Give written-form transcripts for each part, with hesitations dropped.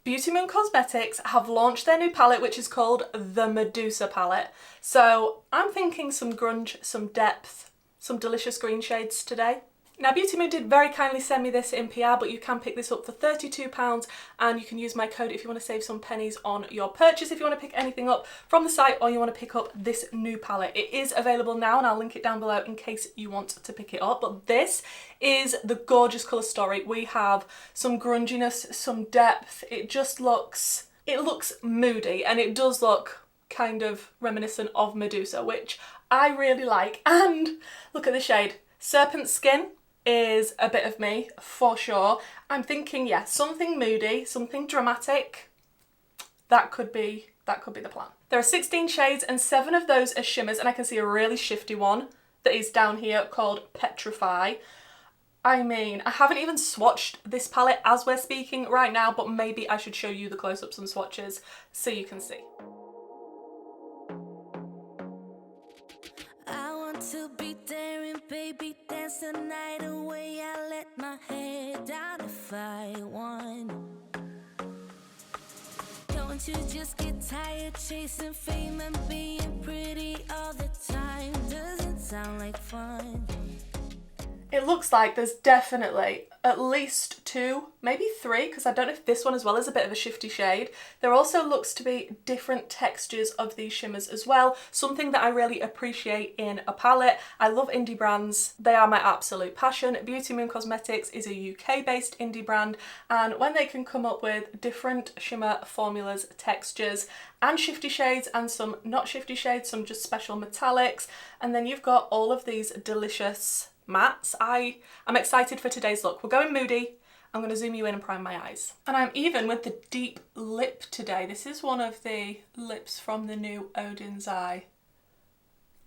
Beauty Moon Cosmetics have launched their new palette, which is called the Medusa palette. So I'm thinking some grunge, some depth, some delicious green shades today. Now Beauty Moon did very kindly send me this in PR, but you can pick this up for £32 and you can use my code if you want to save some pennies on your purchase, if you want to pick anything up from the site or you want to pick up this new palette. It is available now and I'll link it down below in case you want to pick it up. But this is the gorgeous colour story. We have some grunginess, some depth. It looks moody and it does look kind of reminiscent of Medusa, which I really like. And look at the shade. Serpent Skin is a bit of me for sure. I'm thinking, yeah, something moody, something dramatic. That could be the plan. There are 16 shades and 7 of those are shimmers, and I can see a really shifty one that is down here called Petrify. I mean, I haven't even swatched this palette as we're speaking right now, but maybe I should show you the close-ups and swatches so you can see. I want to be there and baby dance the night away. I let my head down if I want. Don't you just get tired chasing fame and being pretty all the time? Doesn't sound like fun. It looks like there's definitely at least 2, maybe 3, because I don't know if this one as well is a bit of a shifty shade. There also looks to be different textures of these shimmers as well, something that I really appreciate in a palette. I love indie brands, they are my absolute passion. Beauty Moon Cosmetics is a UK based indie brand, and when they can come up with different shimmer formulas, textures and shifty shades and some not shifty shades, some just special metallics, and then you've got all of these delicious mattes. I'm excited for today's look. We're going moody. I'm going to zoom you in and prime my eyes. And I'm even with the deep lip today. This is one of the lips from the new Odin's Eye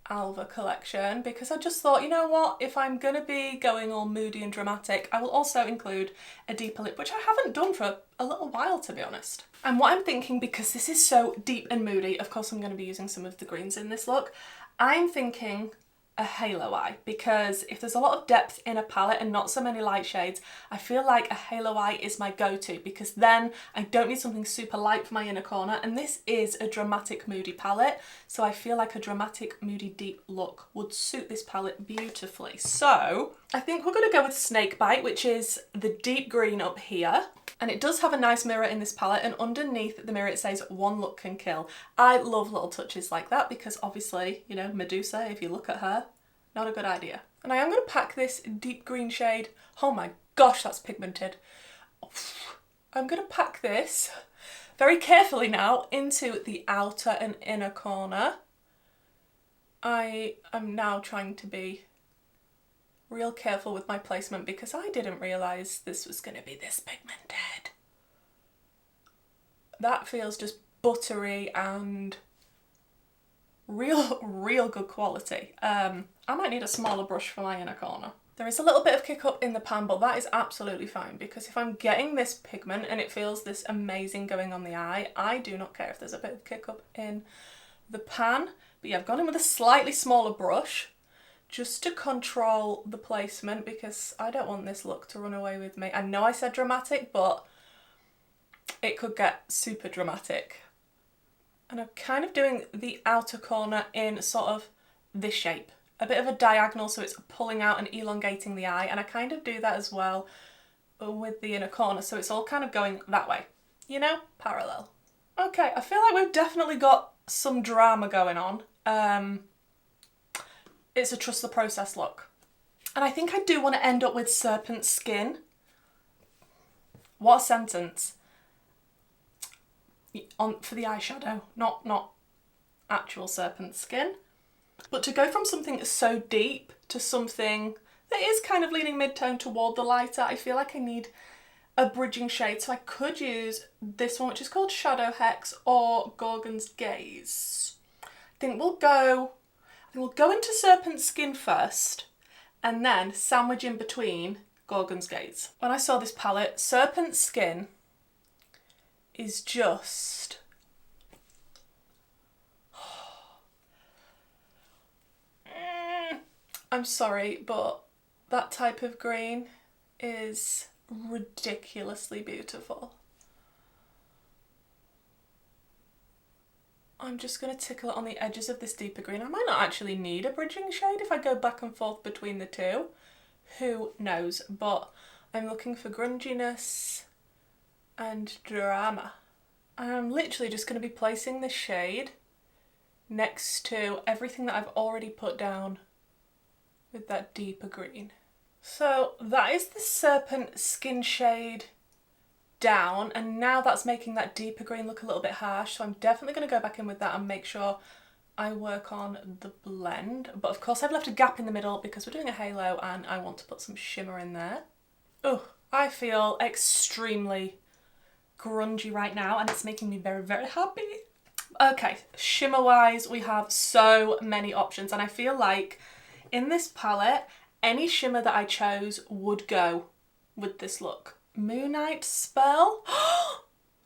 Alva collection, because I just thought, you know what, if I'm going to be going all moody and dramatic, I will also include a deeper lip, which I haven't done for a little while, to be honest. And what I'm thinking, because this is so deep and moody, of course I'm going to be using some of the greens in this look, I'm thinking a halo eye, because if there's a lot of depth in a palette and not so many light shades, I feel like a halo eye is my go-to, because then I don't need something super light for my inner corner, and this is a dramatic moody palette, so I feel like a dramatic moody deep look would suit this palette beautifully. So I think we're going to go with Snakebite, which is the deep green up here. And it does have a nice mirror in this palette, and underneath the mirror it says "one look can kill." I love little touches like that because obviously, you know, Medusa, if you look at her, not a good idea. And I am going to pack this deep green shade, oh my gosh, that's pigmented. I'm going to pack this very carefully now into the outer and inner corner. I am now trying to be real careful with my placement because I didn't realise this was going to be this pigmented. That feels just buttery and real good quality. I might need a smaller brush for my inner corner. There is a little bit of kick up in the pan, but that is absolutely fine, because if I'm getting this pigment and it feels this amazing going on the eye, I do not care if there's a bit of kick up in the pan. But yeah, I've gone in with a slightly smaller brush just to control the placement, because I don't want this look to run away with me. I know I said dramatic, but it could get super dramatic. And I'm kind of doing the outer corner in sort of this shape, a bit of a diagonal, so it's pulling out and elongating the eye, and I kind of do that as well with the inner corner, so it's all kind of going that way, you know, parallel. Okay, I feel like we've definitely got some drama going on. It's a trust the process look. And I think I do want to end up with Serpent Skin. What a sentence. For the eyeshadow, not actual serpent skin. But to go from something so deep to something that is kind of leaning mid-tone toward the lighter, I feel like I need a bridging shade. So I could use this one, which is called Shadow Hex, or Gorgon's Gaze. I think we'll go into Serpent Skin first, and then sandwich in between Gorgon's Gaze. When I saw this palette, Serpent Skin is just... I'm sorry, but that type of green is ridiculously beautiful. I'm just going to tickle it on the edges of this deeper green. I might not actually need a bridging shade if I go back and forth between the two. Who knows? But I'm looking for grunginess and drama. I'm literally just going to be placing this shade next to everything that I've already put down with that deeper green. So that is the Serpent skin shade down, and now that's making that deeper green look a little bit harsh, so I'm definitely going to go back in with that and make sure I work on the blend. But of course I've left a gap in the middle because we're doing a halo and I want to put some shimmer in there. Oh, I feel extremely grungy right now and it's making me very, very happy. Okay, shimmer wise we have so many options, and I feel like in this palette any shimmer that I chose would go with this look. Moonlight Spell.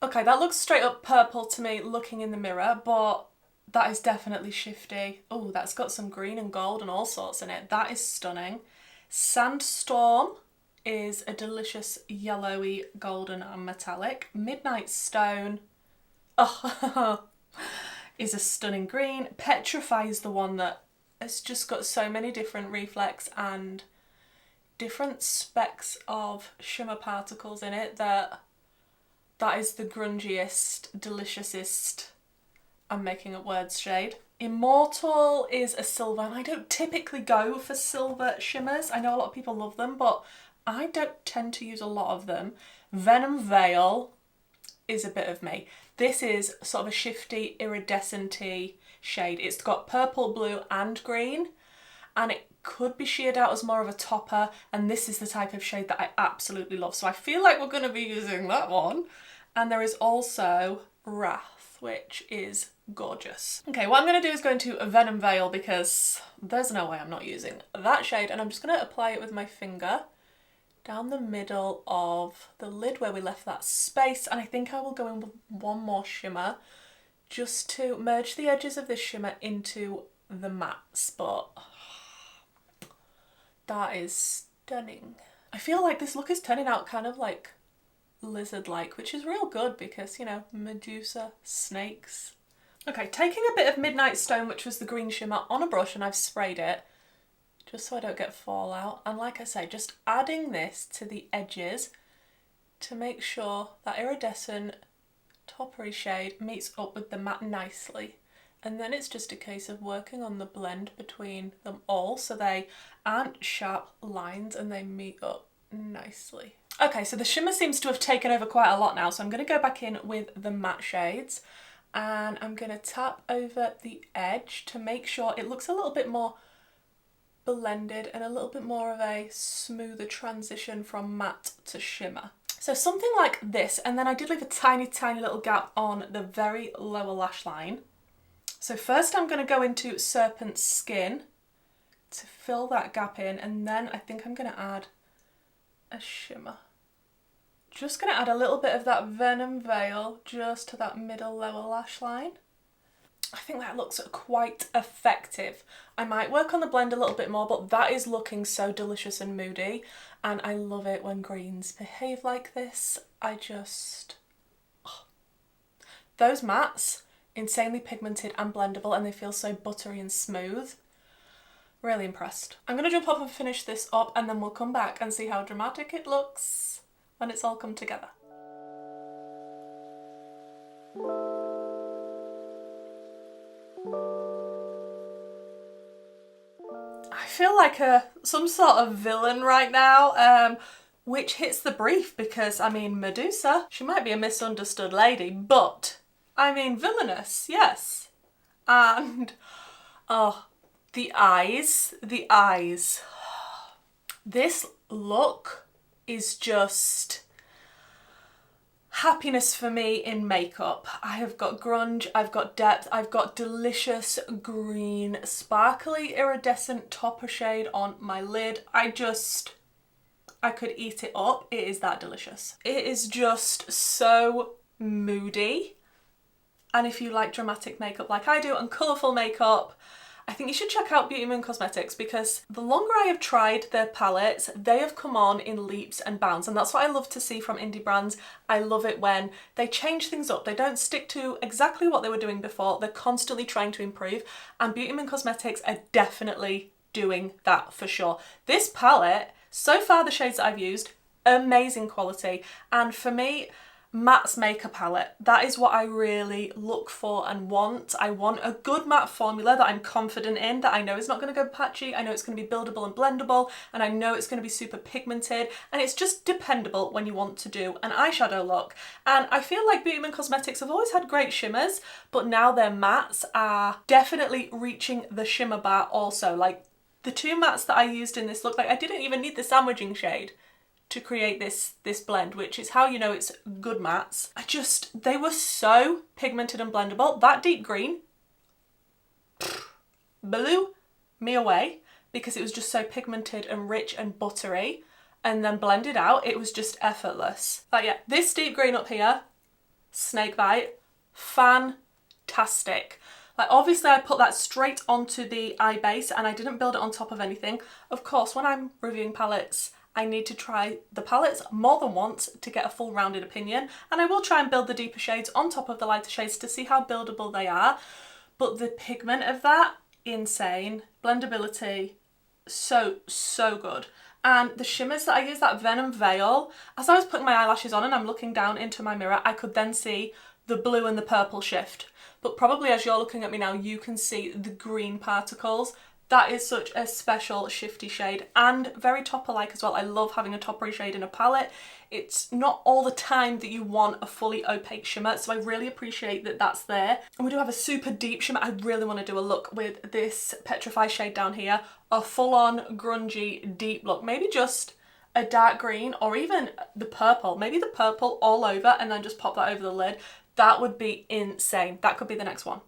Okay, that looks straight up purple to me looking in the mirror, but that is definitely shifty. Oh, that's got some green and gold and all sorts in it. That is stunning. Sandstorm is a delicious yellowy, golden and metallic. Midnight Stone, oh, is a stunning green. Petrify is the one that has just got so many different reflex and different specks of shimmer particles in it that is the grungiest, deliciousest, I'm making up words, shade. Immortal is a silver, and I don't typically go for silver shimmers. I know a lot of people love them, but I don't tend to use a lot of them. Venom Veil is a bit of me. This is sort of a shifty, iridescent-y shade. It's got purple, blue and green, and it could be sheared out as more of a topper, and this is the type of shade that I absolutely love. So I feel like we're going to be using that one. And there is also Wrath, which is gorgeous. Okay, what I'm going to do is go into Venom Veil because there's no way I'm not using that shade, and I'm just going to apply it with my finger down the middle of the lid where we left that space, and I think I will go in with one more shimmer just to merge the edges of this shimmer into the matte spot. That is stunning. I feel like this look is turning out kind of like lizard-like, which is real good because, you know, Medusa, snakes. Okay, taking a bit of Midnight Stone, which was the green shimmer, on a brush, and I've sprayed it just so I don't get fallout. And like I say, just adding this to the edges to make sure that iridescent toppery shade meets up with the matte nicely. And then it's just a case of working on the blend between them all so they aren't sharp lines and they meet up nicely. Okay, so the shimmer seems to have taken over quite a lot now, so I'm going to go back in with the matte shades and I'm going to tap over the edge to make sure it looks a little bit more blended and a little bit more of a smoother transition from matte to shimmer. So something like this, and then I did leave a tiny, tiny little gap on the very lower lash line. So first I'm going to go into Serpent Skin to fill that gap in, and then I think I'm going to add a shimmer. Just going to add a little bit of that Venom Veil just to that middle lower lash line. I think that looks quite effective. I might work on the blend a little bit more, but that is looking so delicious and moody, and I love it when greens behave like this. Those mattes, insanely pigmented and blendable, and they feel so buttery and smooth. Really impressed. I'm going to jump off and finish this up, and then we'll come back and see how dramatic it looks when it's all come together. I feel like some sort of villain right now, which hits the brief because, I mean, Medusa, she might be a misunderstood lady, but, I mean, villainous, yes. And, oh, the eyes. This look is just happiness for me in makeup. I have got grunge, I've got depth, I've got delicious green, sparkly, iridescent topper shade on my lid. I could eat it up. It is that delicious. It is just so moody. And if you like dramatic makeup like I do and colourful makeup, I think you should check out Beauty Moon Cosmetics because the longer I have tried their palettes, they have come on in leaps and bounds, and that's what I love to see from indie brands. I love it when they change things up. They don't stick to exactly what they were doing before. They're constantly trying to improve, and Beauty Moon Cosmetics are definitely doing that for sure. This palette, so far the shades that I've used, amazing quality, and for me, mattes make a palette. That is what I really look for and want. I want a good matte formula that I'm confident in, that I know is not going to go patchy, I know it's going to be buildable and blendable, and I know it's going to be super pigmented, and it's just dependable when you want to do an eyeshadow look. And I feel like Beauty Moon Cosmetics have always had great shimmers, but now their mattes are definitely reaching the shimmer bar also. Like the two mattes that I used in this look, like I didn't even need the sandwiching shade to create this blend, which is how you know it's good mattes. They were so pigmented and blendable. That deep green blew me away because it was just so pigmented and rich and buttery, and then blended out, it was just effortless. Like yeah, this deep green up here, Snakebite, fantastic. Like obviously I put that straight onto the eye base and I didn't build it on top of anything. Of course, when I'm reviewing palettes, I need to try the palettes more than once to get a full rounded opinion, and I will try and build the deeper shades on top of the lighter shades to see how buildable they are. But the pigment of that, insane. Blendability, so good. And the shimmers that I use, that Venom Veil, as I was putting my eyelashes on and I'm looking down into my mirror, I could then see the blue and the purple shift. But probably as you're looking at me now, you can see the green particles. That is such a special shifty shade and very topper-like as well. I love having a toppery shade in a palette. It's not all the time that you want a fully opaque shimmer, so I really appreciate that that's there. And we do have a super deep shimmer. I really want to do a look with this Petrify shade down here, a full-on grungy deep look. Maybe just a dark green or even the purple. Maybe the purple all over and then just pop that over the lid. That would be insane. That could be the next one.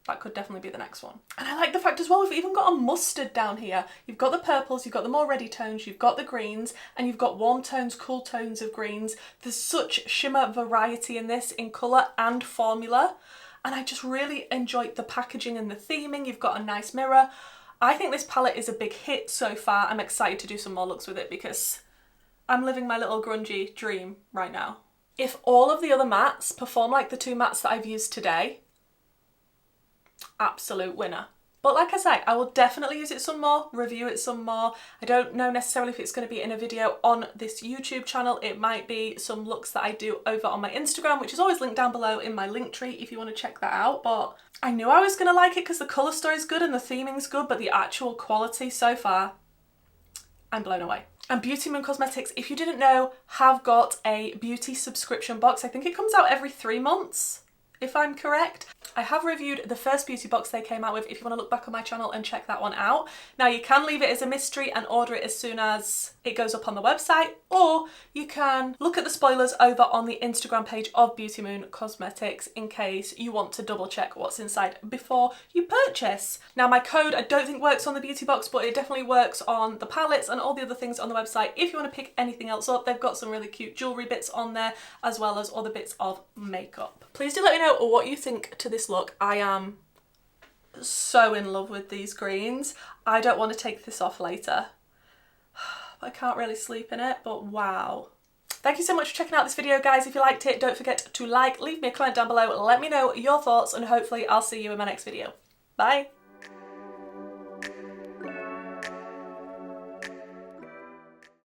That could definitely be the next one. And I like the fact as well, we've even got a mustard down here. You've got the purples, you've got the more ready tones, you've got the greens, and you've got warm tones, cool tones of greens. There's such shimmer variety in this, in colour and formula. And I just really enjoyed the packaging and the theming. You've got a nice mirror. I think this palette is a big hit so far. I'm excited to do some more looks with it because I'm living my little grungy dream right now. If all of the other mattes perform like the two mattes that I've used today, absolute winner. But like I say, I will definitely use it some more, review it some more. I don't know necessarily if it's going to be in a video on this YouTube channel. It might be some looks that I do over on my Instagram, which is always linked down below in my link tree if you want to check that out. But I knew I was going to like it because the colour story is good and the theming's good, but the actual quality so far, I'm blown away. And Beauty Moon Cosmetics, if you didn't know, have got a beauty subscription box. I think it comes out every 3 months, if I'm correct. I have reviewed the first beauty box they came out with if you want to look back on my channel and check that one out. Now you can leave it as a mystery and order it as soon as it goes up on the website, or you can look at the spoilers over on the Instagram page of Beauty Moon Cosmetics in case you want to double check what's inside before you purchase. Now my code I don't think works on the beauty box, but it definitely works on the palettes and all the other things on the website. If you want to pick anything else up, they've got some really cute jewellery bits on there as well as other bits of makeup. Please do let me know what you think to this look. I am so in love with these greens. I don't want to take this off later. I can't really sleep in it, but wow. Thank you so much for checking out this video, guys. If you liked it, don't forget to like, leave me a comment down below, let me know your thoughts, and hopefully I'll see you in my next video. Bye.